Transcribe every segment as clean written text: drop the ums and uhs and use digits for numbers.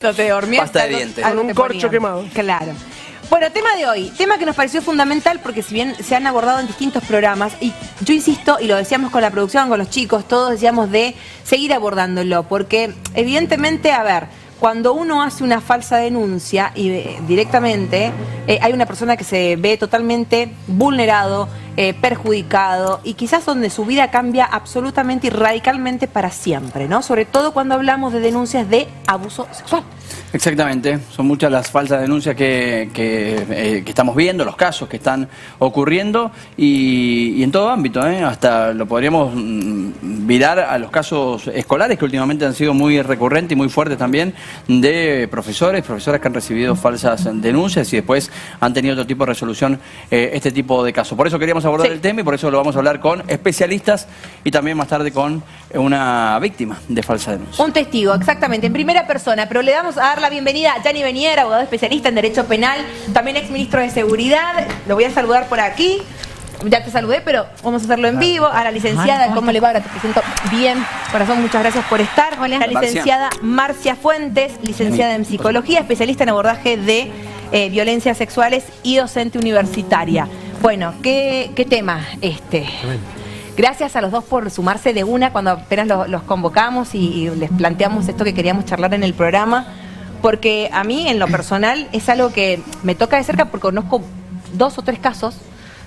Te dormías pasta de dientes. Con un corcho quemado. Claro. Bueno, tema de hoy, tema que nos pareció fundamental porque si bien se han abordado en distintos programas, y yo insisto, y lo decíamos con la producción, con los chicos, todos decíamos de seguir abordándolo, porque evidentemente, a ver, cuando uno hace una falsa denuncia y directamente hay una persona que se ve totalmente vulnerado, perjudicado y quizás donde su vida cambia absolutamente y radicalmente para siempre, ¿no? Sobre todo cuando hablamos de denuncias de abuso sexual. Exactamente, son muchas las falsas denuncias que estamos viendo, los casos que están ocurriendo y en todo ámbito, hasta lo podríamos virar a los casos escolares que últimamente han sido muy recurrentes y muy fuertes también, de profesoras que han recibido falsas denuncias y después han tenido otro tipo de resolución este tipo de casos. Por eso queríamos abordar el tema y por eso lo vamos a hablar con especialistas y también más tarde con una víctima de falsa denuncia. Un testigo, exactamente, en primera persona, pero le damos a dar la bienvenida a Gianni Benier, abogado especialista en Derecho Penal, también exministro de Seguridad. Lo voy a saludar por aquí. Ya te saludé, pero vamos a hacerlo en vivo. A la licenciada, ¿cómo le va? Ahora te presento bien. Corazón, muchas gracias por estar. Hola. La licenciada Marcia Fuentes, licenciada en Psicología, especialista en abordaje de violencias sexuales y docente universitaria. Bueno, ¿qué tema este? Gracias a los dos por sumarse de una cuando apenas los convocamos y les planteamos esto que queríamos charlar en el programa, porque a mí, en lo personal, es algo que me toca de cerca porque conozco 2 o 3 casos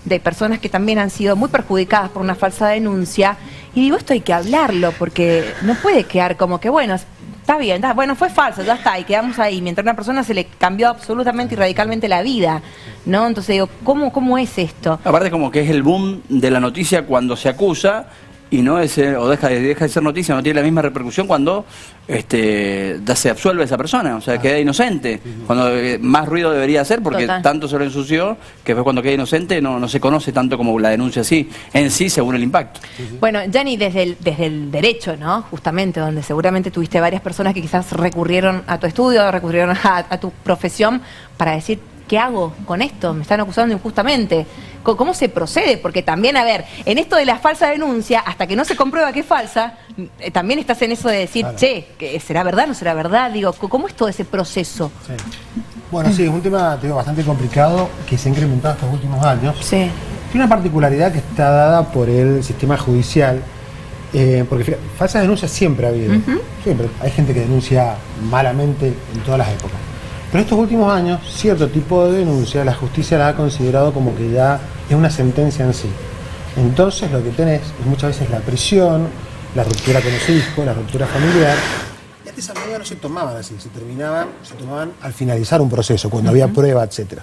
de personas que también han sido muy perjudicadas por una falsa denuncia y digo, esto hay que hablarlo porque no puede quedar como que, bueno, está bien, bueno, fue falso, ya está, y quedamos ahí, mientras a una persona se le cambió absolutamente y radicalmente la vida, ¿no? Entonces digo, ¿cómo es esto? Aparte como que es el boom de la noticia cuando se acusa y no es, o deja de ser noticia, no tiene la misma repercusión cuando ya se absuelve a esa persona, o sea, queda inocente, cuando más ruido debería hacer porque tanto se lo ensució que fue cuando queda inocente no se conoce tanto como la denuncia así, en sí según el impacto. Bueno, Gianni, desde el derecho, ¿no? Justamente, donde seguramente tuviste varias personas que quizás recurrieron a tu estudio, recurrieron a tu profesión para decir, ¿qué hago con esto? Me están acusando injustamente. ¿Cómo se procede? Porque también, a ver, en esto de la falsa denuncia, hasta que no se comprueba que es falsa, también estás en eso de decir, claro, che, ¿será verdad, no será verdad? Digo, ¿cómo es todo ese proceso? Sí. Bueno, sí, es un tema bastante complicado que se ha incrementado estos últimos años. Sí. Tiene una particularidad que está dada por el sistema judicial, porque fíjate, falsas denuncias siempre ha habido. Siempre. Hay gente que denuncia malamente en todas las épocas. Pero en estos últimos años, cierto tipo de denuncia, la justicia la ha considerado como que ya es una sentencia en sí. Entonces lo que tenés es muchas veces la prisión, la ruptura con los hijos, la ruptura familiar. Y antes esas medidas no se tomaban así, se tomaban al finalizar un proceso, cuando había prueba, etc.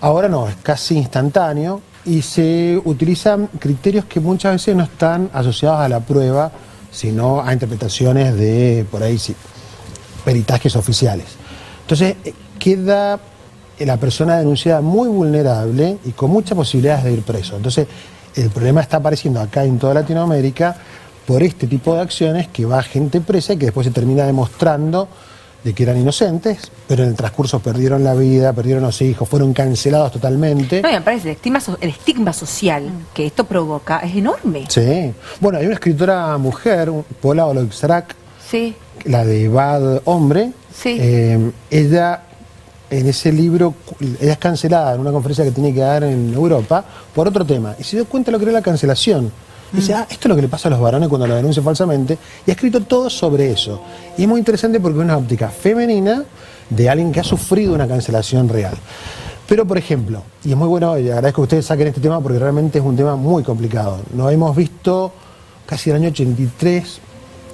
Ahora no, es casi instantáneo y se utilizan criterios que muchas veces no están asociados a la prueba, sino a interpretaciones de, por ahí sí, peritajes oficiales. Entonces queda la persona denunciada muy vulnerable y con muchas posibilidades de ir preso. Entonces el problema está apareciendo acá en toda Latinoamérica por este tipo de acciones que va gente presa y que después se termina demostrando de que eran inocentes, pero en el transcurso perdieron la vida, perdieron los hijos, fueron cancelados totalmente. No, me parece, el estigma social que esto provoca es enorme. Sí. Bueno, hay una escritora mujer, Paula Oloxrak, sí, la de Bad Hombre. Sí. Ella, en ese libro, ella es cancelada en una conferencia que tiene que dar en Europa por otro tema. Y se dio cuenta de lo que era la cancelación. Y dice, esto es lo que le pasa a los varones cuando lo denuncian falsamente. Y ha escrito todo sobre eso. Y es muy interesante porque es una óptica femenina de alguien que ha sufrido una cancelación real. Pero, por ejemplo, y es muy bueno, y agradezco que ustedes saquen este tema porque realmente es un tema muy complicado. Nos hemos visto casi el año 83...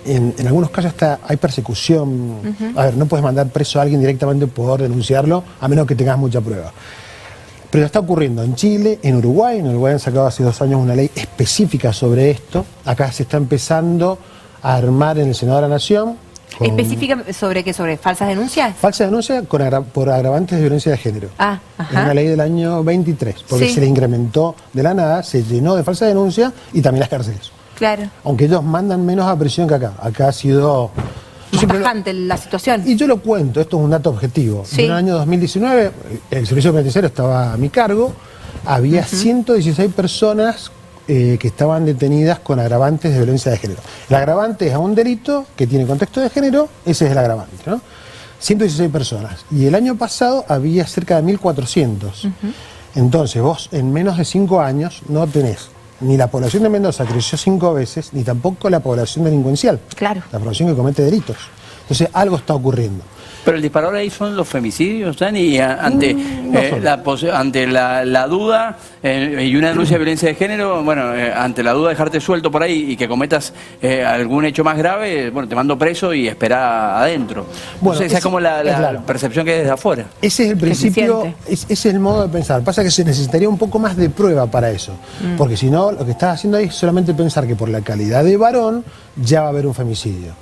En algunos casos hasta hay persecución. A ver, no puedes mandar preso a alguien directamente por denunciarlo, a menos que tengas mucha prueba. Pero está ocurriendo en Chile, en Uruguay. En Uruguay han sacado hace 2 años una ley específica sobre esto. Acá se está empezando a armar en el Senado de la Nación. ¿Específica sobre qué? ¿Sobre falsas denuncias? Falsa denuncia por agravantes de violencia de género. Es una ley del año 23, porque se le incrementó de la nada, se llenó de falsa denuncia y también las cárceles. Claro. Aunque ellos mandan menos a prisión que acá. Acá ha sido bastante la situación. Y yo lo cuento, esto es un dato objetivo. Sí. En el año 2019, el servicio penitenciario estaba a mi cargo, había 116 personas que estaban detenidas con agravantes de violencia de género. El agravante es a un delito que tiene contexto de género, ese es el agravante, ¿no? 116 personas. Y el año pasado había cerca de 1.400. Entonces vos en menos de 5 años no tenés ni la población de Mendoza creció 5 veces, ni tampoco la población delincuencial. Claro. La población que comete delitos. Entonces algo está ocurriendo. Pero el disparador ahí son los femicidios, Dani, y ante, ante la duda y una denuncia de violencia de género, bueno, ante la duda de dejarte suelto por ahí y que cometas algún hecho más grave, bueno, te mando preso y espera adentro. Bueno, esa es como la percepción que hay desde afuera. Ese es el principio, ese es el modo de pensar. Pasa que se necesitaría un poco más de prueba para eso, porque si no, lo que estás haciendo ahí es solamente pensar que por la calidad de varón ya va a haber un femicidio.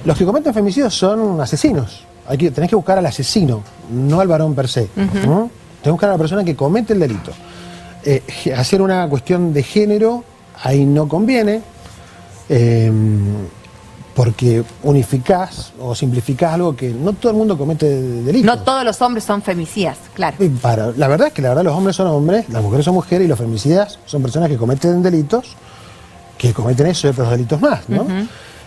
Los que cometen femicidios son asesinos. Tenés que buscar al asesino, no al varón per se. Tenés que buscar a la persona que comete el delito. Hacer una cuestión de género ahí no conviene, porque unificás o simplificás algo que no todo el mundo comete delitos. No todos los hombres son femicidas, claro. La verdad es que los hombres son hombres, las mujeres son mujeres y los femicidas son personas que cometen delitos, que cometen eso y otros delitos más, ¿no?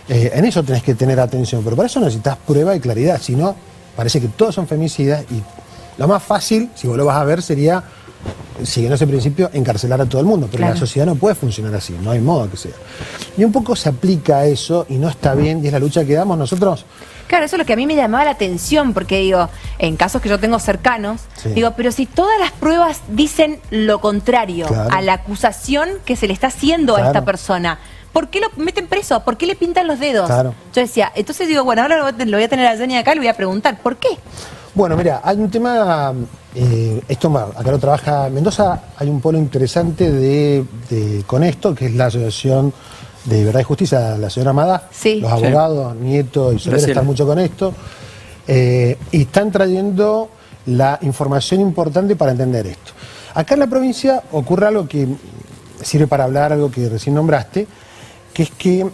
En eso tenés que tener atención, pero para eso necesitas prueba y claridad, si no, parece que todos son femicidas y lo más fácil, si vos lo vas a ver, sería, siguiendo ese principio, encarcelar a todo el mundo, pero la sociedad no puede funcionar así, no hay modo que sea. Y un poco se aplica a eso y no está bien, y es la lucha que damos nosotros. Claro, eso es lo que a mí me llamaba la atención, porque digo, en casos que yo tengo cercanos, digo, pero si todas las pruebas dicen lo contrario a la acusación que se le está haciendo a esta persona, ¿por qué lo meten preso? ¿Por qué le pintan los dedos? Yo decía, entonces digo, bueno, ahora lo voy a tener a Dani acá, le voy a preguntar, ¿por qué? Bueno, mira, hay un tema, acá lo trabaja Mendoza, hay un polo interesante con esto, que es la Asociación de Verdad y Justicia, la señora Madá, los abogados, Nieto y Soler están mucho con esto, y están trayendo la información importante para entender esto. Acá en la provincia ocurre algo que sirve para hablar, algo que recién nombraste, que es que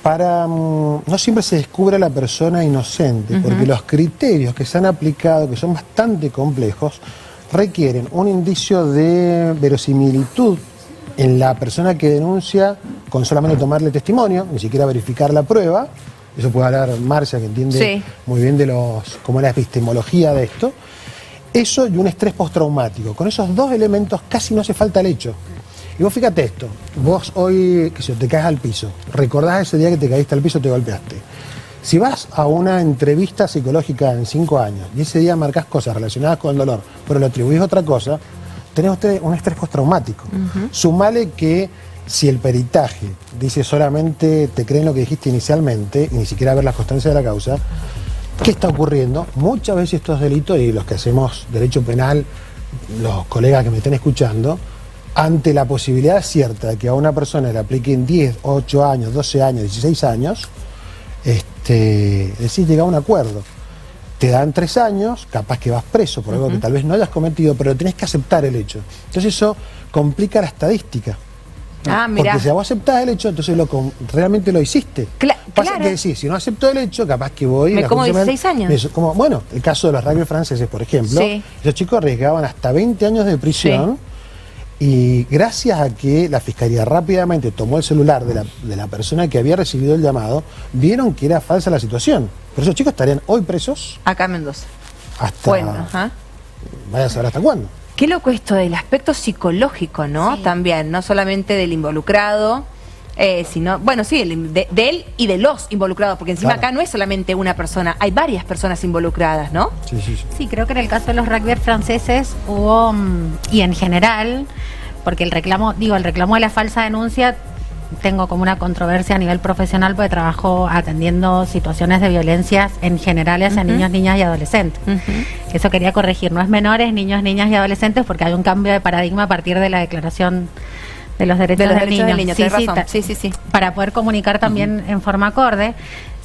no siempre se descubre a la persona inocente, porque los criterios que se han aplicado, que son bastante complejos, requieren un indicio de verosimilitud en la persona que denuncia con solamente tomarle testimonio, ni siquiera verificar la prueba. Eso puede hablar Marcia, que entiende muy bien de cómo es la epistemología de esto. Eso y un estrés postraumático. Con esos dos elementos casi no hace falta el hecho. Y vos fíjate esto, vos hoy, que si te caes al piso, recordás ese día que te caíste al piso, te golpeaste. Si vas a una entrevista psicológica en 5 años y ese día marcas cosas relacionadas con el dolor, pero le atribuís otra cosa, tenés usted un estrés postraumático. Sumale que si el peritaje dice solamente te creen lo que dijiste inicialmente y ni siquiera ver las constancias de la causa, ¿qué está ocurriendo? Muchas veces estos delitos, y los que hacemos derecho penal, los colegas que me estén escuchando, ante la posibilidad cierta de que a una persona le apliquen 10, 8 años, 12 años, 16 años, decís, llega a un acuerdo. Te dan 3 años, capaz que vas preso por algo que tal vez no hayas cometido, pero tenés que aceptar el hecho. Entonces eso complica la estadística. Porque si vos aceptás el hecho, entonces realmente lo hiciste. Pasa que decís, si no acepto el hecho, capaz que voy... Me como 16 años. Bueno, el caso de los rugby franceses, por ejemplo, los chicos arriesgaban hasta 20 años de prisión. Y gracias a que la Fiscalía rápidamente tomó el celular de la persona que había recibido el llamado, vieron que era falsa la situación. Pero esos chicos estarían hoy presos. Acá en Mendoza. Hasta... Vaya a saber hasta cuándo. Qué loco esto del aspecto psicológico, ¿no? También, no solamente del involucrado, sino, bueno, sí, de él y de los involucrados, porque encima acá no es solamente una persona, hay varias personas involucradas, ¿no? Sí, creo que en el caso de los rugbyers franceses hubo, y en general, porque el reclamo de la falsa denuncia, tengo como una controversia a nivel profesional porque trabajo atendiendo situaciones de violencias en general hacia niños, niñas y adolescentes. Eso quería corregir, no es menores, niños, niñas y adolescentes, porque hay un cambio de paradigma a partir de la Declaración de los Derechos del Niño. Sí. Para poder comunicar también en forma acorde,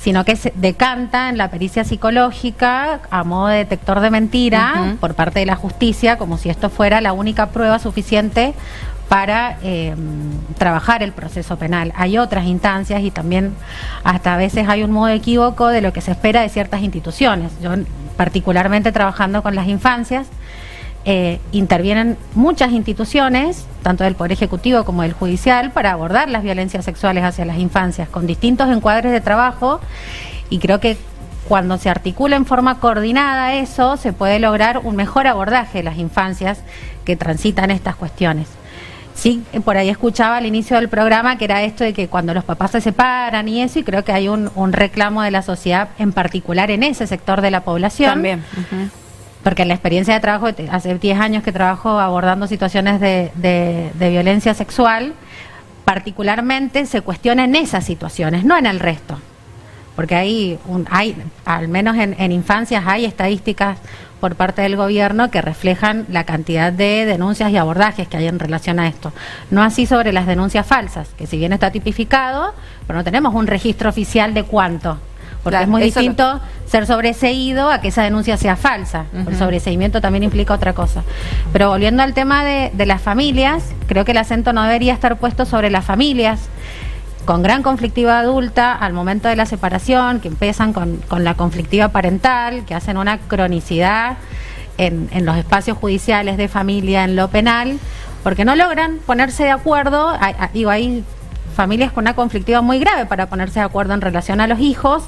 sino que se decanta en la pericia psicológica a modo de detector de mentira por parte de la justicia, como si esto fuera la única prueba suficiente para trabajar el proceso penal. Hay otras instancias y también hasta a veces hay un modo equívoco de lo que se espera de ciertas instituciones. Yo particularmente trabajando con las infancias, intervienen muchas instituciones, tanto del Poder Ejecutivo como del Judicial, para abordar las violencias sexuales hacia las infancias, con distintos encuadres de trabajo, y creo que cuando se articula en forma coordinada eso, se puede lograr un mejor abordaje de las infancias que transitan estas cuestiones. Sí, por ahí escuchaba al inicio del programa que era esto de que cuando los papás se separan y eso, y creo que hay un reclamo de la sociedad, en particular en ese sector de la población. También. Porque en la experiencia de trabajo, hace 10 años que trabajo abordando situaciones de violencia sexual, particularmente se cuestiona en esas situaciones, no en el resto. Porque hay al menos en infancias hay estadísticas por parte del gobierno que reflejan la cantidad de denuncias y abordajes que hay en relación a esto. No así sobre las denuncias falsas, que si bien está tipificado, pero no tenemos un registro oficial de cuánto. Porque claro, es muy distinto ser sobreseído a que esa denuncia sea falsa. El sobreseimiento también implica otra cosa. Pero volviendo al tema de las familias, creo que el acento no debería estar puesto sobre las familias con gran conflictiva adulta al momento de la separación, que empiezan con la conflictiva parental, que hacen una cronicidad en los espacios judiciales de familia, en lo penal, porque no logran ponerse de acuerdo. Hay familias con una conflictiva muy grave para ponerse de acuerdo en relación a los hijos.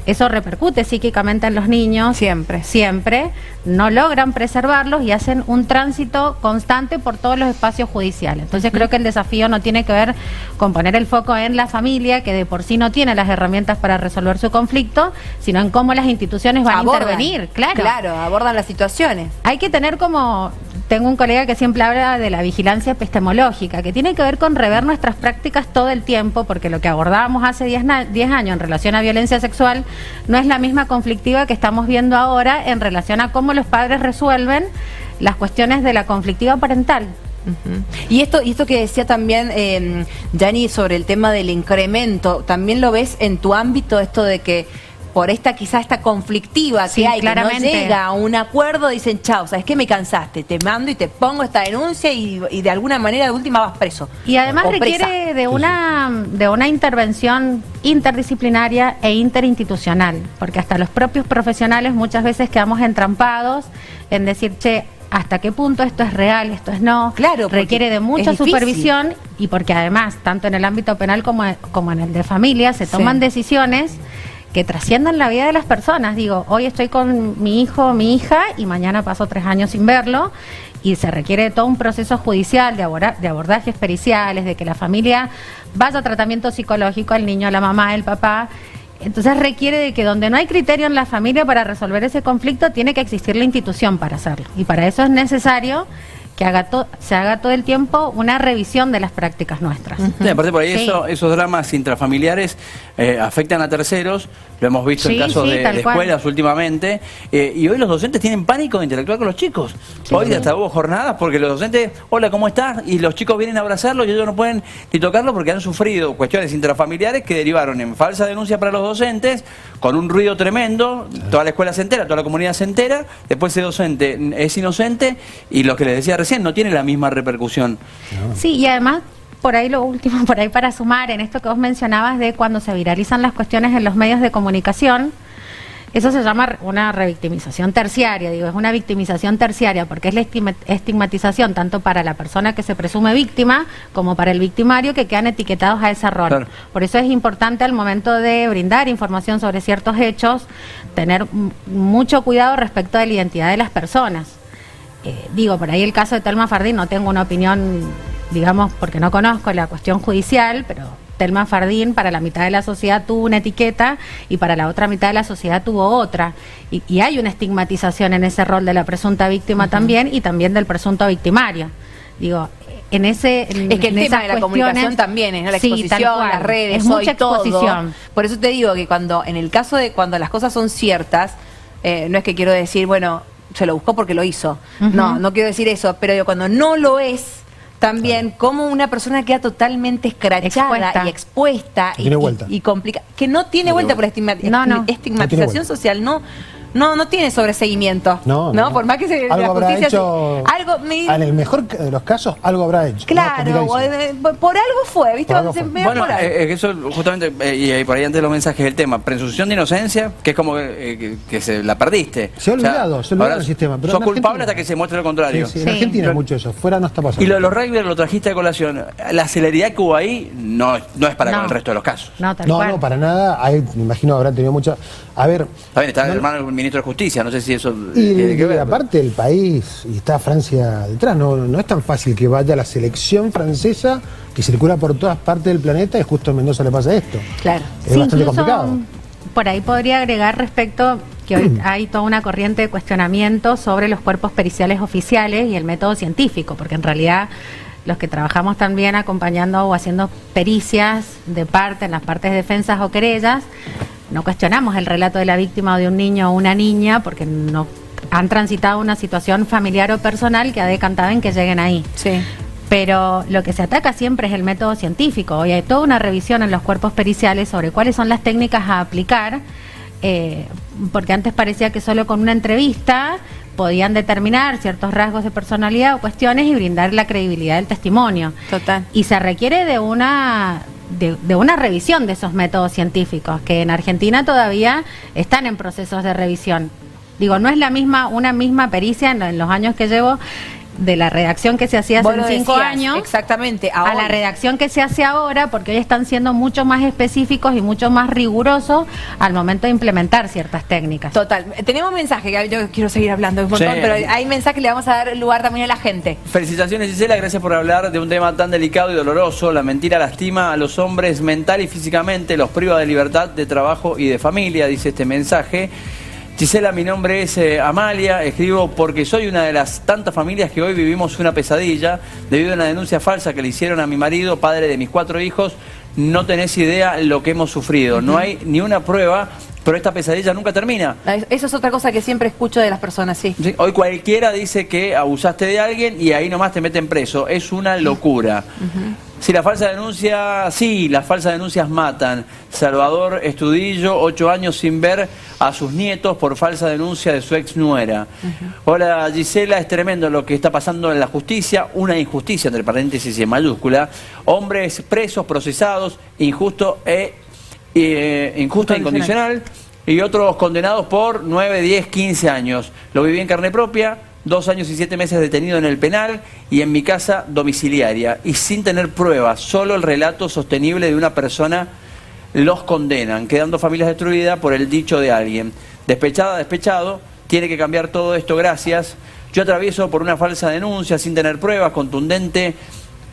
Eso repercute psíquicamente en los niños. Siempre. No logran preservarlos y hacen un tránsito constante por todos los espacios judiciales. Entonces creo que el desafío no tiene que ver con poner el foco en la familia, que de por sí no tiene las herramientas para resolver su conflicto, sino en cómo las instituciones van a intervenir. Claro, abordan las situaciones. Hay que tener como... Tengo un colega que siempre habla de la vigilancia epistemológica, que tiene que ver con rever nuestras prácticas todo el tiempo, porque lo que abordábamos hace 10 años en relación a violencia sexual no es la misma conflictiva que estamos viendo ahora en relación a cómo los padres resuelven las cuestiones de la conflictiva parental. Y esto que decía también Yani sobre el tema del incremento, ¿también lo ves en tu ámbito, esto de que por esta conflictiva que hay, claramente, que no llega a un acuerdo, dicen, chao, ¿sabes qué? Me cansaste, te mando y te pongo esta denuncia y de alguna manera de última vas preso? Y además requiere de una intervención interdisciplinaria e interinstitucional, porque hasta los propios profesionales muchas veces quedamos entrampados en decir, che, ¿hasta qué punto esto es real, esto es no? Claro, requiere de mucha supervisión, y porque además, tanto en el ámbito penal como en el de familia, se toman decisiones que trasciendan la vida de las personas. Digo, hoy estoy con mi hijo o mi hija y mañana paso 3 años sin verlo, y se requiere de todo un proceso judicial de abordajes periciales, de que la familia vaya a tratamiento psicológico, el niño, la mamá, el papá. Entonces requiere de que donde no hay criterio en la familia para resolver ese conflicto, tiene que existir la institución para hacerlo, y para eso es necesario que se haga todo el tiempo una revisión de las prácticas nuestras. Sí, aparte por ahí esos dramas intrafamiliares afectan a terceros, lo hemos visto en casos de escuelas últimamente, y hoy los docentes tienen pánico de interactuar con los chicos. Hoy hasta hubo jornadas porque los docentes, hola, ¿cómo estás? Y los chicos vienen a abrazarlo y ellos no pueden ni tocarlo porque han sufrido cuestiones intrafamiliares que derivaron en falsa denuncia para los docentes, con un ruido tremendo, toda la escuela se entera, toda la comunidad se entera, después ese docente es inocente y lo que les decía recién no tiene la misma repercusión. Sí, y además, por ahí lo último, por ahí para sumar en esto que vos mencionabas de cuando se viralizan las cuestiones en los medios de comunicación, eso se llama una revictimización terciaria, digo, es una victimización terciaria, porque es la estigmatización tanto para la persona que se presume víctima como para el victimario, que quedan etiquetados a ese rol. Claro. Por eso es importante al momento de brindar información sobre ciertos hechos, tener mucho cuidado respecto de la identidad de las personas. Digo, por ahí el caso de Telma Fardín, no tengo una opinión, digamos, porque no conozco la cuestión judicial, pero Telma Fardín para la mitad de la sociedad tuvo una etiqueta y para la otra mitad de la sociedad tuvo otra. Y hay una estigmatización en ese rol de la presunta víctima también, y también del presunto victimario. Digo, es que el tema de la comunicación también es, ¿no? La exposición, las redes, es mucha exposición. Todo. Por eso te digo que en el caso de cuando las cosas son ciertas, no es que quiero decir, bueno, se lo buscó porque lo hizo. No quiero decir eso, pero cuando no lo es, también como una persona queda totalmente escrachada y expuesta y complicada, que no tiene vuelta por estigmatización social, no tiene sobreseguimiento. No. Por más que algo la habrá justicia hecho. En el mejor de los casos, algo habrá hecho. Claro, por algo fue, ¿viste? Por algo Se fue. me Bueno, por algo. eso justamente, y por ahí antes de los mensajes, el tema, presunción de inocencia, que es como que se la perdiste. Se ha olvidado ahora el sistema. Pero sos en culpable Argentina- hasta que se muestre lo contrario. Sí, en Argentina hay mucho eso. Fuera no está pasando. Y lo de los rugby lo trajiste a colación. La celeridad que hubo ahí no es para No. con el resto de los casos. No, tal No, cual. no, para nada. Me imagino habrán tenido mucha. A ver. Está bien, está el hermano del ministro de Justicia, no sé si eso Y tiene que ver. aparte el país, y está Francia detrás, no es tan fácil que vaya la selección francesa que circula por todas partes del planeta y justo en Mendoza le pasa esto. Claro. Es Sí, bastante incluso, complicado. por ahí podría agregar respecto que hoy hay toda una corriente de cuestionamiento sobre los cuerpos periciales oficiales y el método científico, porque en realidad los que trabajamos también acompañando o haciendo pericias de parte en las partes de defensas o querellas, no cuestionamos el relato de la víctima o de un niño o una niña porque no han transitado una situación familiar o personal que ha decantado en que lleguen ahí. Sí. Pero lo que se ataca siempre es el método científico. Hoy hay toda una revisión en los cuerpos periciales sobre cuáles son las técnicas a aplicar, porque antes parecía que solo con una entrevista podían determinar ciertos rasgos de personalidad o cuestiones y brindar la credibilidad del testimonio. Total. Y se requiere de una revisión de esos métodos científicos, que en Argentina todavía están en procesos de revisión. Digo, no es una misma pericia en los años que llevo, de la redacción que se hacía Vos hace lo 5 decías, años exactamente, a la redacción que se hace ahora, porque hoy están siendo mucho más específicos y mucho más rigurosos al momento de implementar ciertas técnicas. Total. Tenemos mensaje, que yo quiero seguir hablando un montón, Sí. pero hay mensaje que le vamos a dar lugar también a la gente. Felicitaciones, Gisela, gracias por hablar de un tema tan delicado y doloroso. La mentira lastima a los hombres mental y físicamente, los priva de libertad, de trabajo y de familia, dice este mensaje. Gisela, mi nombre es Amalia, escribo porque soy una de las tantas familias que hoy vivimos una pesadilla debido a una denuncia falsa que le hicieron a mi marido, padre de mis 4 hijos. No tenés idea lo que hemos sufrido, no hay ni una prueba, pero esta pesadilla nunca termina. Eso es otra cosa que siempre escucho de las personas, sí. Sí, hoy cualquiera dice que abusaste de alguien y ahí nomás te meten preso, es una locura. Si la falsa denuncia, sí, las falsas denuncias matan. Salvador Estudillo, 8 años sin ver a sus nietos por falsa denuncia de su ex nuera. Hola Gisela, es tremendo lo que está pasando en la justicia, una injusticia entre paréntesis y en mayúscula. Hombres presos, procesados, injusto e incondicional, y otros condenados por 9, 10, 15 años. Lo viví en carne propia. 2 años y 7 meses detenido en el penal y en mi casa domiciliaria. Y sin tener pruebas, solo el relato sostenible de una persona los condenan, quedando familias destruidas por el dicho de alguien. Despechada, despechado, tiene que cambiar todo esto, gracias. Yo atravieso por una falsa denuncia sin tener pruebas, contundente,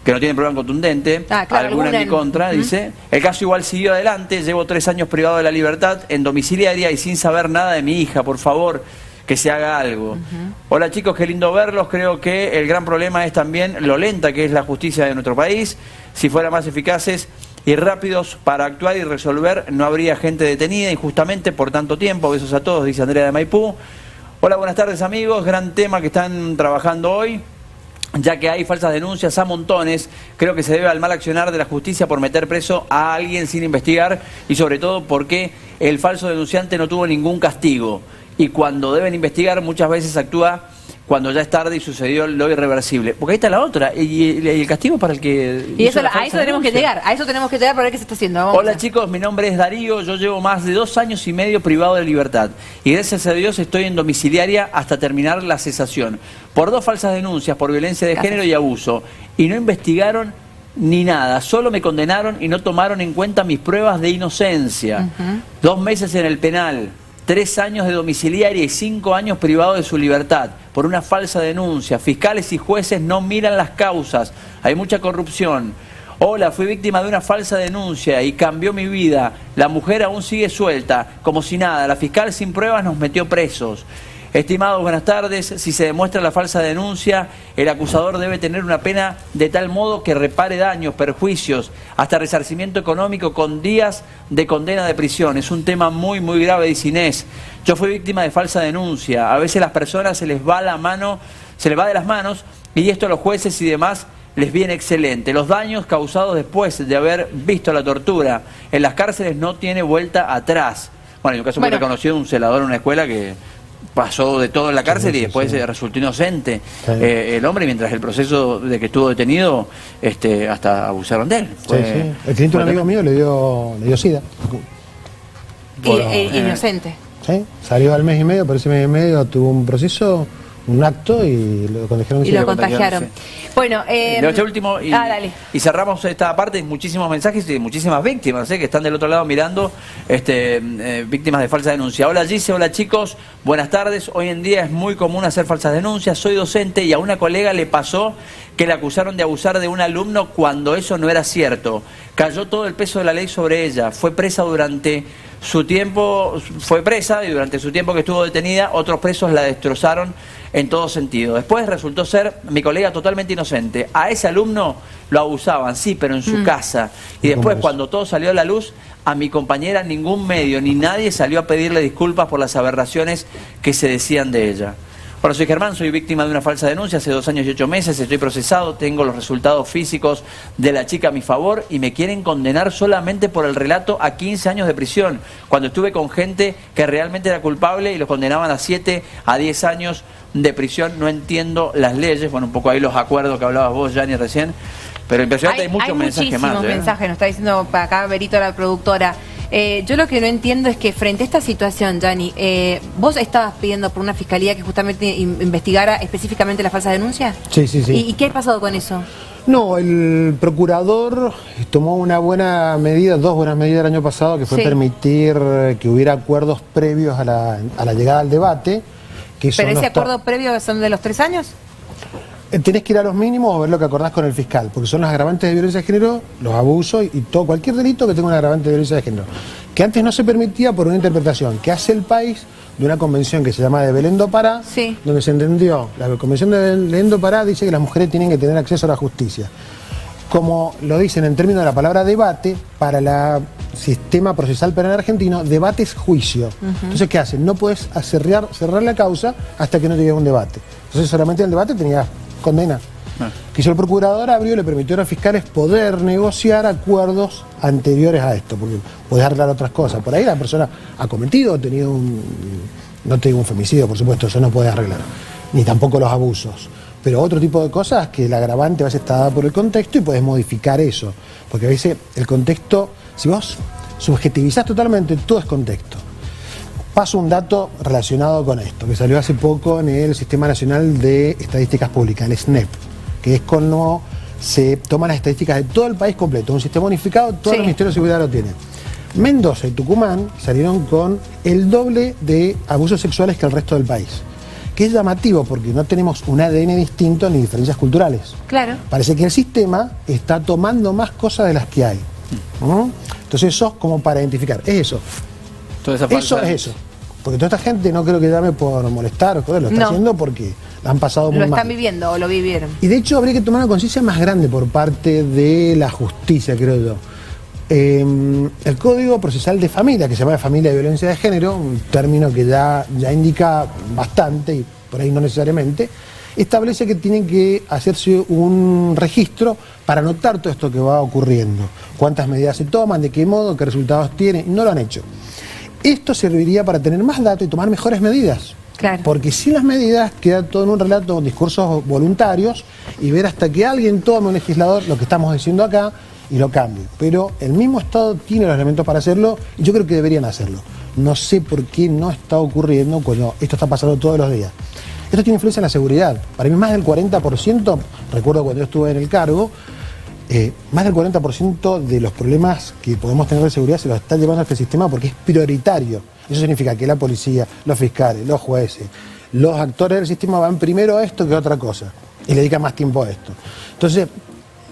que no tiene prueba contundente, Claro, alguna en mi contra, dice. El caso igual siguió adelante, llevo 3 años privado de la libertad en domiciliaria y sin saber nada de mi hija, por favor, que se haga algo. Hola chicos, qué lindo verlos. Creo que el gran problema es también lo lenta que es la justicia de nuestro país. Si fuera más eficaces y rápidos para actuar y resolver, no habría gente detenida injustamente por tanto tiempo. Besos a todos, dice Andrea de Maipú. Hola, buenas tardes amigos. Gran tema que están trabajando hoy, ya que hay falsas denuncias a montones. Creo que se debe al mal accionar de la justicia por meter preso a alguien sin investigar y sobre todo porque el falso denunciante no tuvo ningún castigo. Y cuando deben investigar muchas veces actúa cuando ya es tarde y sucedió lo irreversible. Porque ahí está la otra, y el castigo para el que... Y hizo eso, la a falsa eso tenemos que denuncia. llegar, a eso tenemos que llegar para ver qué se está haciendo. Vamos Hola a- chicos, mi nombre es Darío, yo llevo más de 2 años y medio privado de libertad y gracias a Dios estoy en domiciliaria hasta terminar la cesación por 2 falsas denuncias por violencia de género y abuso y no investigaron ni nada, solo me condenaron y no tomaron en cuenta mis pruebas de inocencia. 2 meses en el penal, 3 años de domiciliaria y 5 años privado de su libertad por una falsa denuncia. Fiscales y jueces no miran las causas, hay mucha corrupción. Hola, fui víctima de una falsa denuncia y cambió mi vida. La mujer aún sigue suelta, como si nada. La fiscal sin pruebas nos metió presos. Estimados, buenas tardes. Si se demuestra la falsa denuncia, el acusador debe tener una pena de tal modo que repare daños, perjuicios, hasta resarcimiento económico con días de condena de prisión. Es un tema muy, muy grave, dice Inés. Yo fui víctima de falsa denuncia. A veces las personas se les va de las manos y esto a los jueces y demás les viene excelente. Los daños causados después de haber visto la tortura en las cárceles no tiene vuelta atrás. Bueno, hay un caso muy reconocido de un celador en una escuela que pasó de todo en la cárcel y después resultó inocente el hombre, mientras el proceso de que estuvo detenido hasta abusaron de él. El cliente de un amigo mío le dio SIDA. Inocente. Sí, salió al mes y medio, por ese mes y medio tuvo un proceso, un acto y lo contagiaron. Y lo contagiaron. Bueno, este último dale. Y cerramos esta parte, muchísimos mensajes y muchísimas víctimas que están del otro lado mirando, víctimas de falsa denuncia. Hola Gise, hola chicos, buenas tardes. Hoy en día es muy común hacer falsas denuncias. Soy docente y a una colega le pasó que la acusaron de abusar de un alumno cuando eso no era cierto. Cayó todo el peso de la ley sobre ella. Fue presa durante su tiempo, y durante su tiempo que estuvo detenida, otros presos la destrozaron en todo sentido. Después resultó ser mi colega totalmente inocente. A ese alumno lo abusaban, sí, pero en su casa. Y después, cuando todo salió a la luz, a mi compañera ningún medio ni nadie salió a pedirle disculpas por las aberraciones que se decían de ella. Hola, soy Germán, soy víctima de una falsa denuncia hace 2 años y 8 meses, estoy procesado, tengo los resultados físicos de la chica a mi favor y me quieren condenar solamente por el relato a 15 años de prisión, cuando estuve con gente que realmente era culpable y los condenaban a 7 a 10 años de prisión. No entiendo las leyes, bueno, un poco ahí los acuerdos que hablabas vos, Yanni, recién, pero impresionante, hay muchos mensajes más. Muchísimos mensajes, nos está diciendo acá Berito, la productora. Yo lo que no entiendo es que frente a esta situación, Yanni, ¿vos estabas pidiendo por una fiscalía que justamente investigara específicamente la falsa denuncia? Sí. ¿Y qué ha pasado con eso? No, el procurador tomó una buena medida, 2 buenas medidas el año pasado, que fue permitir que hubiera acuerdos previos a la llegada al debate. Que ¿Pero ese acuerdo previo son de los 3 años? Tenés que ir a los mínimos o ver lo que acordás con el fiscal, porque son los agravantes de violencia de género, los abusos y todo, cualquier delito que tenga un agravante de violencia de género, que antes no se permitía por una interpretación que hace el país de una convención que se llama de Belén do Pará, donde se entendió, la convención de Belén do Pará dice que las mujeres tienen que tener acceso a la justicia. Como lo dicen en términos de la palabra debate, para el sistema procesal penal argentino, debate es juicio. Entonces, ¿qué hacen? No puedes cerrar la causa hasta que no te llegue un debate. Entonces, solamente en el debate tenías condena. Que el procurador abrió, le permitió a los fiscales poder negociar acuerdos anteriores a esto, porque podés arreglar otras cosas. Por ahí la persona ha cometido, ha tenido no te digo un femicidio, por supuesto, eso no puede arreglar, ni tampoco los abusos. Pero otro tipo de cosas que el agravante a veces está dado por el contexto y podés modificar eso. Porque a veces el contexto, si vos subjetivizás totalmente, todo es contexto. Paso un dato relacionado con esto, que salió hace poco en el Sistema Nacional de Estadísticas Públicas, el SNEP, que es cuando se toman las estadísticas de todo el país completo, un sistema unificado, todos los ministerios de seguridad lo tienen. Mendoza y Tucumán salieron con el doble de abusos sexuales que el resto del país, que es llamativo porque no tenemos un ADN distinto ni diferencias culturales. Claro. Parece que el sistema está tomando más cosas de las que hay. Entonces eso es como para identificar, es eso. Eso es eso. Porque toda esta gente no creo que llame por molestar o joder, lo está haciendo porque la han pasado muy mal. Lo están viviendo o lo vivieron. Y de hecho habría que tomar una conciencia más grande por parte de la justicia, creo yo. El Código Procesal de Familia, que se llama Familia de Violencia de Género, un término que ya indica bastante y por ahí no necesariamente, establece que tienen que hacerse un registro para anotar todo esto que va ocurriendo. Cuántas medidas se toman, de qué modo, qué resultados tienen, no lo han hecho. Esto serviría para tener más datos y tomar mejores medidas. Claro. Porque sin las medidas queda todo en un relato, discursos voluntarios y ver hasta que alguien tome, un legislador, lo que estamos diciendo acá y lo cambie. Pero el mismo Estado tiene los elementos para hacerlo y yo creo que deberían hacerlo. No sé por qué no está ocurriendo cuando esto está pasando todos los días. Esto tiene influencia en la seguridad. Para mí más del 40%, recuerdo cuando yo estuve en el cargo, más del 40% de los problemas que podemos tener de seguridad se los está llevando a este sistema porque es prioritario. Eso significa que la policía, los fiscales, los jueces, los actores del sistema van primero a esto que a otra cosa y le dedican más tiempo a esto. Entonces,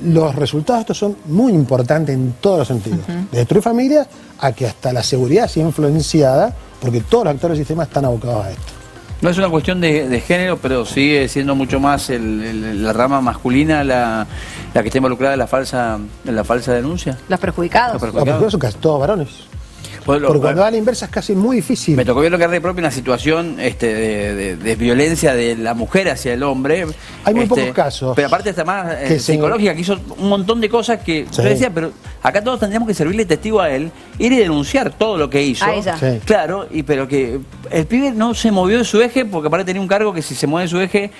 los resultados de esto son muy importantes en todos los sentidos. De destruir familias a que hasta la seguridad sea influenciada porque todos los actores del sistema están abocados a esto. No es una cuestión de género, pero sigue siendo mucho más la rama masculina la que está involucrada en la falsa denuncia. Los perjudicados. Los perjudicados son casi todos varones. Pues Porque cuando va a la inversa es casi muy difícil. Me tocó ver lo que es propio una situación de violencia de la mujer hacia el hombre. Hay muy pocos casos. Pero aparte está más que psicológica, que hizo un montón de cosas que yo decía, pero acá todos tendríamos que servirle testigo a él, ir y denunciar todo lo que hizo. A ella. Sí. Claro, pero que el pibe no se movió de su eje, porque aparte tenía un cargo que si se mueve de su eje,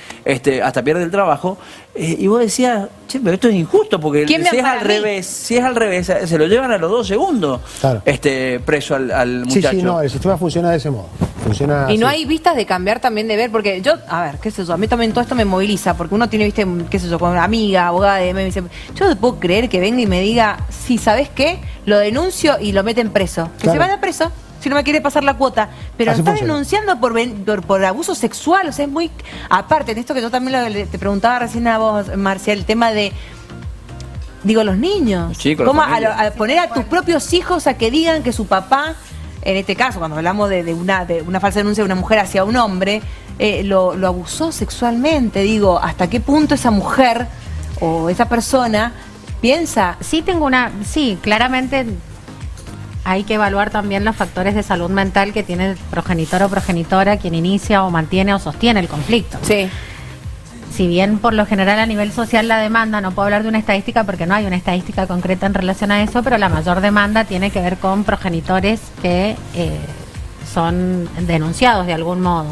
hasta pierde el trabajo. Y vos decías, che, pero esto es injusto, porque si es al revés, se lo llevan a los 2 segundos claro. Preso al muchacho. Sí, no, el sistema funciona de ese modo. Funciona Y no así. hay vistas de cambiar también de ver, porque yo, a ver, qué sé yo, a mí también todo esto me moviliza, porque uno tiene, viste, qué sé yo, con una amiga, abogada, me dice, yo no puedo creer que venga y me diga, sí, ¿sabes qué? Lo denuncio y lo meten preso. Que Claro. se vaya preso, si no me quiere pasar la cuota. Pero Así está funciona. denunciando por abuso sexual, o sea, es muy... Aparte, de esto que yo también te preguntaba recién a vos, Marcia, el tema de... Digo, los niños. Sí, con ¿Cómo la familia. a poner a tus propios hijos a que digan que su papá, en este caso, cuando hablamos de una falsa denuncia de una mujer hacia un hombre, lo abusó sexualmente? Digo, ¿hasta qué punto esa mujer o esa persona piensa? Sí, claramente hay que evaluar también los factores de salud mental que tiene el progenitor o progenitora, quien inicia o mantiene o sostiene el conflicto. Sí. Si bien por lo general a nivel social la demanda, no puedo hablar de una estadística porque no hay una estadística concreta en relación a eso, pero la mayor demanda tiene que ver con progenitores que son denunciados de algún modo.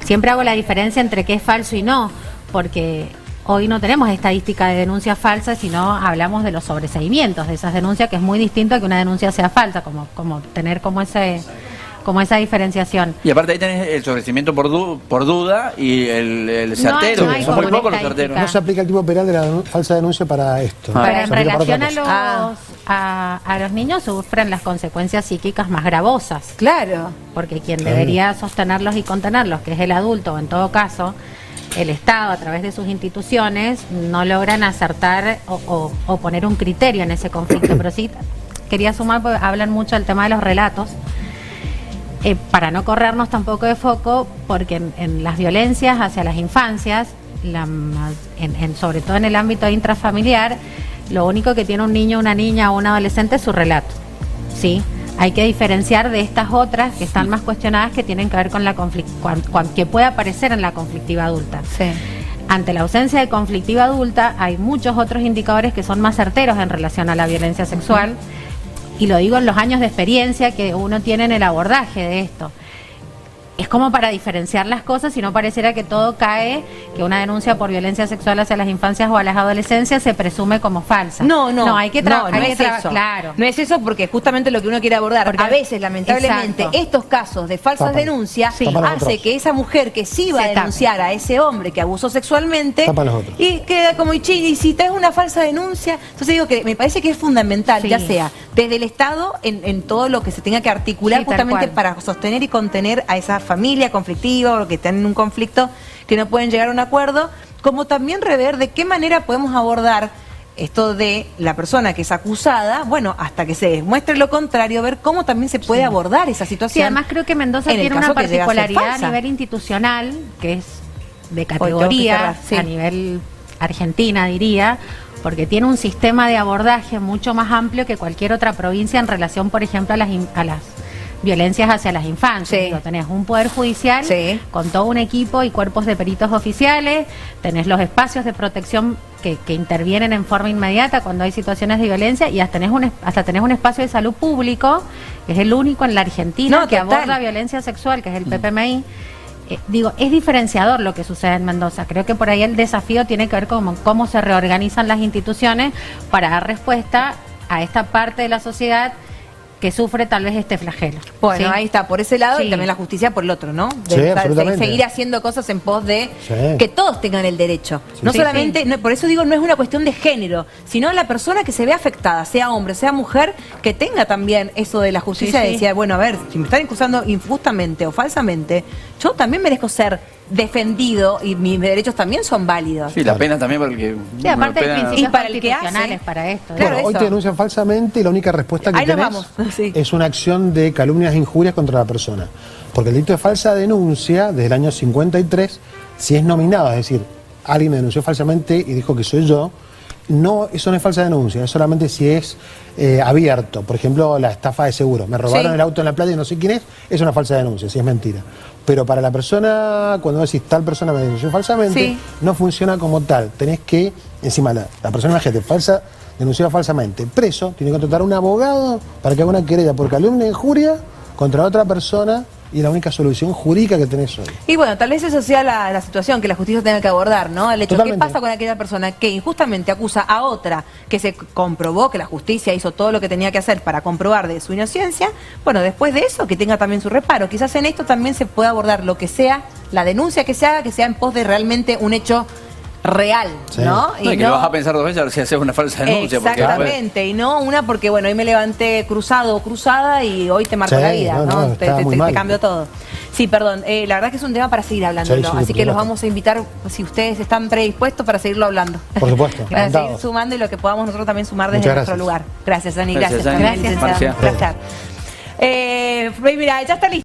Siempre hago la diferencia entre qué es falso y no, porque hoy no tenemos estadística de denuncias falsas, sino hablamos de los sobreseimientos de esas denuncias, que es muy distinto a que una denuncia sea falsa, como tener como esa diferenciación. Y aparte ahí tenés el sobrecimiento por duda y el certero, no hay son muy como pocos los una certeros. No se aplica el tipo penal de la falsa denuncia para esto. Pero Se en aplica para otra relación cosa. a los niños sufren las consecuencias psíquicas más gravosas, Claro. porque quien debería sostenerlos y contenerlos, que es el adulto, o en todo caso el Estado a través de sus instituciones, no logran acertar o poner un criterio en ese conflicto. Pero sí quería sumar, porque hablan mucho del tema de los relatos, para no corrernos tampoco de foco, porque en las violencias hacia las infancias, sobre todo en el ámbito intrafamiliar, lo único que tiene un niño, una niña o un adolescente es su relato, ¿sí? Hay que diferenciar de estas otras que están más cuestionadas, que tienen que ver con la que puede aparecer en la conflictiva adulta. Sí. Ante la ausencia de conflictiva adulta, hay muchos otros indicadores que son más certeros en relación a la violencia sexual, y lo digo en los años de experiencia que uno tiene en el abordaje de esto. Es como para diferenciar las cosas y no pareciera que todo cae, que una denuncia por violencia sexual hacia las infancias o a las adolescencias se presume como falsa. No, hay que trabajar. eso. Claro. No es eso, porque justamente lo que uno quiere abordar, Porque- a veces, lamentablemente, Exacto. estos casos de falsas Tapan. denuncias Tapan a hace otros. que esa mujer que sí va a Se tape. denunciar a ese hombre que abusó sexualmente Tapan los otros. y queda como, y si te es una falsa denuncia, entonces digo que me parece que es fundamental, Sí. ya sea desde el Estado en todo lo que se tenga que articular, Sí, tal justamente cual. para sostener y contener a esa familia conflictiva o que están en un conflicto que no pueden llegar a un acuerdo, como también rever de qué manera podemos abordar esto de la persona que es acusada, bueno, hasta que se demuestre lo contrario, ver cómo también se puede abordar esa situación. Sí, además creo que Mendoza en el tiene una caso que llega a ser particularidad a falsa. nivel institucional, que es de tengo que categoría, cerrar, sí. a nivel Argentina diría, porque tiene un sistema de abordaje mucho más amplio que cualquier otra provincia en relación, por ejemplo, a las violencias hacia las infancias. Sí. Digo, tenés un poder judicial Sí. con todo un equipo y cuerpos de peritos oficiales, tenés los espacios de protección que intervienen en forma inmediata cuando hay situaciones de violencia, y hasta tenés un espacio de salud público, que es el único en la Argentina No, que total. aborda violencia sexual, que es el PPMI. Es diferenciador lo que sucede en Mendoza. Creo que por ahí el desafío tiene que ver con cómo se reorganizan las instituciones para dar respuesta a esta parte de la sociedad que sufre tal vez este flagelo. Bueno, ¿sí? ahí está, por ese lado, y Sí. también la justicia por el otro, ¿no? Sí, absolutamente. Seguir haciendo cosas en pos de Sí. que todos tengan el derecho. No Sí, solamente, sí. no, por eso digo, no es una cuestión de género, sino la persona que se ve afectada, sea hombre, sea mujer, que tenga también eso de la justicia Sí, de sí. decir, bueno, a ver, si me están acusando injustamente o falsamente, yo también merezco ser defendido y mis derechos también son válidos. Sí, la pena también porque... Sí, aparte hay pena- principios Y para el que constitucionales hace- para esto. Claro, Bueno, hoy eso. te denuncian falsamente y la única respuesta que Ahí nos tenés vamos, sí. es una acción de calumnias e injurias contra la persona. Porque el delito de falsa denuncia, desde el año 53, si es nominado, es decir, alguien me denunció falsamente y dijo que soy yo, no, eso no es falsa denuncia, es solamente si es abierto. Por ejemplo, la estafa de seguro. Me robaron Sí. el auto en La Plata y no sé quién es una falsa denuncia, si es mentira. Pero para la persona, cuando decís tal persona me denunció falsamente, Sí. no funciona como tal. Tenés que, encima la persona, imagínate, denunció falsamente. Preso, tiene que contratar un abogado para que haga una querella por calumnia e injuria contra otra persona, y la única solución jurídica que tenés hoy. Y bueno, tal vez eso sea la situación que la justicia tenga que abordar, ¿no? El hecho, ¿qué Totalmente. pasa con aquella persona que injustamente acusa a otra, que se comprobó que la justicia hizo todo lo que tenía que hacer para comprobar de su inocencia? Bueno, después de eso, que tenga también su reparo. Quizás en esto también se pueda abordar lo que sea, la denuncia que se haga, que sea en pos de realmente un hecho real, Sí. ¿no? No, y que lo vas a pensar 2 veces a ver si haces una falsa denuncia. porque después- Exactamente, y no una porque, bueno, hoy me levanté cruzado o cruzada y hoy te marco Sí, la vida, no, ¿no? no, estaba muy Te mal. cambió todo. Sí, perdón, la verdad que es un tema para seguir hablándolo, Sí, sí, así por que los supuesto. vamos a invitar, si ustedes están predispuestos, para seguirlo hablando. Por supuesto, Para seguir encantado. sumando y lo que podamos nosotros también sumar desde Muchas nuestro gracias. lugar. Gracias, Dani, Gracias, gracias. Dani. también, Gracias, licenciada. Marcia. Gracias. Mira, ya está listo.